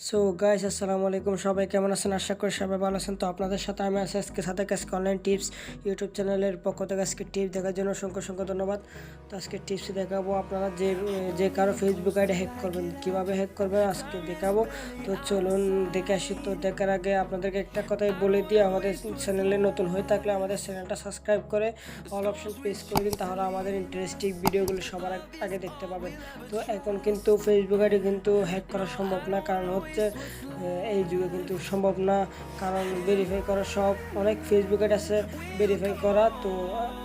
So guys আসসালামু আলাইকুম, সবাই কেমন আছেন? আশা করি সবাই ভালো আছেন। তো আপনাদের সাথে আমি আছি আজকে সাদেক অনলাইন টিপস ইউটিউব চ্যানেলের পক্ষ থেকে। আজকে টিপস দেখার জন্য অসংখ্য ধন্যবাদ। তো আজকে টিপস দেখাবো আপনারা যে কারো ফেসবুক আইডি হ্যাক করবেন, কীভাবে হ্যাক করবেন আজকে দেখাবো। তো চলুন দেখে আসি। তো দেখার আগে আপনাদেরকে একটা কথাই বলে দিই, আমাদের চ্যানেলে নতুন হয়ে থাকলে আমাদের চ্যানেলটা সাবস্ক্রাইব করে অল অপশন প্রেস করে দিন, তাহলে আমাদের ইন্টারেস্টিং ভিডিওগুলো সবার আগে দেখতে পাবেন। তো এখন কিন্তু ফেসবুক আইডি কিন্তু হ্যাক করা সম্ভব না, কারণ এই যুগে কিন্তু সম্ভব না, কারণ ভেরিফাই করা অনেক ফেসবুক আইডি আছে ভেরিফাই করা, তো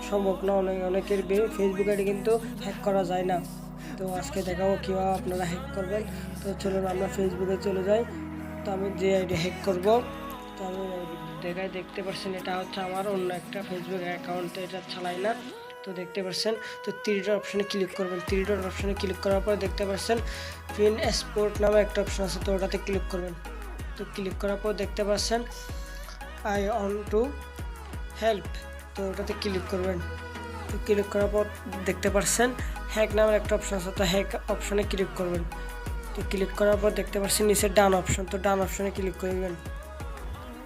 সম্ভব না। অনেকের ফেসবুক আইডি কিন্তু হ্যাক করা যায় না। তো আজকে দেখাবো কীভাবে আপনারা হ্যাক করবেন। তো চলুন আমরা ফেসবুকে চলে যাই। তো আমি যে আইডি হ্যাক করব, তো আমি দেখতে পাচ্ছেন এটা হচ্ছে আমার অন্য একটা ফেসবুক অ্যাকাউন্টে, এটা চালাই না। তো দেখতে পাচ্ছেন, তো থ্রি ডট অপশানে ক্লিক করবেন। থ্রি ডট অপশানে ক্লিক করার পর দেখতে পাচ্ছেন পিন এক্সপোর্ট নামে একটা অপশান আছে, তো ওটাতে ক্লিক করবেন। তো ক্লিক করার পর দেখতে পাচ্ছেন আই ওয়ান্ট টু হেল্প, তো ওটাতে ক্লিক করবেন। তো ক্লিক করার পর দেখতে পাচ্ছেন হ্যাক নামের একটা অপশান আছে, তো হ্যাক অপশানে ক্লিক করবেন। তো ক্লিক করার পর দেখতে পাচ্ছেন নিচে ডান অপশান, তো ডান অপশানে ক্লিক করবেন।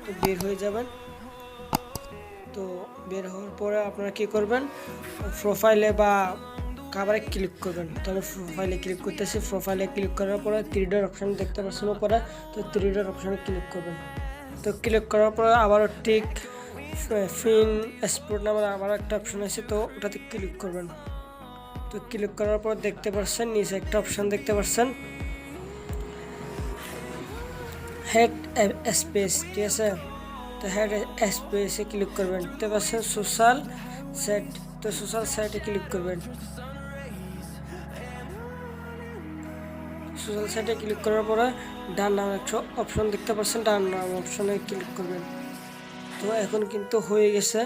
তো বের হয়ে যাবেন। তো বের হওয়ার পরে আপনারা কী করবেন, প্রোফাইলে বা কাভারে ক্লিক করবেন। তো আমি প্রোফাইলে ক্লিক করতেছি। প্রোফাইলে ক্লিক করার পরে থ্রি ডট অপশান দেখতে পাচ্ছেন উপরে, তো থ্রি ডট অপশানে ক্লিক করবেন। তো ক্লিক করার পরে আবারও ঠিক ফিন এক্সপোর্ট নামের আবার একটা অপশান আছে, তো ওটাতে ক্লিক করবেন। তো ক্লিক করার পর দেখতে পাচ্ছেন নিচে একটা অপশান দেখতে পাচ্ছেন হেড স্পেস, ঠিক আছে? তো হেড স্পেসে ক্লিক করবেন। দেখতে পাচ্ছেন সোশ্যাল সেট, তো সোশ্যাল সাইটে ক্লিক করবেন। সোশ্যাল সাইটে ক্লিক করার পরে ডান নাম একটা অপশন দেখতে পাচ্ছেন, ডান নাম অপশনে ক্লিক করবেন। তো এখন কিন্তু হয়ে গেছে।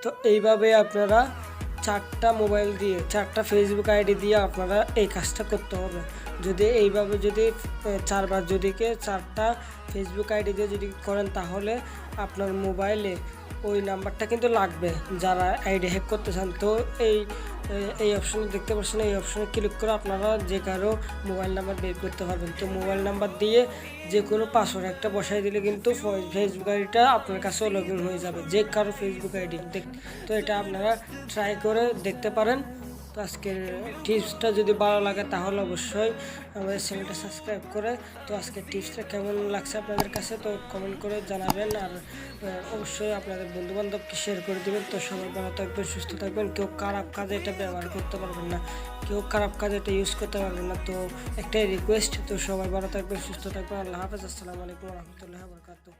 তো এইভাবে আপনারা চারটা ফেসবুক আইডি দিয়ে আপনারা এই কাজটা করতে হবে। যদি এইভাবে চারবার চারটা ফেসবুক আইডি দিয়ে যদি করেন, তাহলে আপনার মোবাইলে ওই নাম্বারটা কিন্তু লাগবে যারা আইডি হ্যাক করতে চান। তো এই অপশনে দেখতে পাচ্ছেন, এই অপশনে ক্লিক করে আপনারা যে কারো মোবাইল নাম্বার বের করতে পারবেন। তো মোবাইল নাম্বার দিয়ে যে কোনো পাসওয়ার্ড একটা বসাই দিলে কিন্তু ফেসবুক আইডিটা আপনার কাছেও লগ ইন হয়ে যাবে, যে কারো ফেসবুক আইডি। তো এটা আপনারা ট্রাই করে দেখতে পারেন। তো আজকের টিপসটা যদি ভালো লাগে তাহলে অবশ্যই আমাদের চ্যানেলটা সাবস্ক্রাইব করে, তো আজকের টিপসটা কেমন লাগছে আপনাদের কাছে তো কমেন্ট করে জানাবেন। আর অবশ্যই আপনাদের বন্ধুবান্ধবকে শেয়ার করে দেবেন। তো সবাই ভালো থাকবেন, সুস্থ থাকবেন। কেউ খারাপ কাজে এটা ব্যবহার করতে পারবেন না, কেউ খারাপ কাজে এটা ইউজ করতে পারবেন না। তো একটাই রিকোয়েস্ট, তো সবাই ভালো থাকবেন, সুস্থ থাকবেন। আল্লাহ হাফেজ। আসসালামু আলাইকুম রহমতুল্লাহ বরকাতুহ।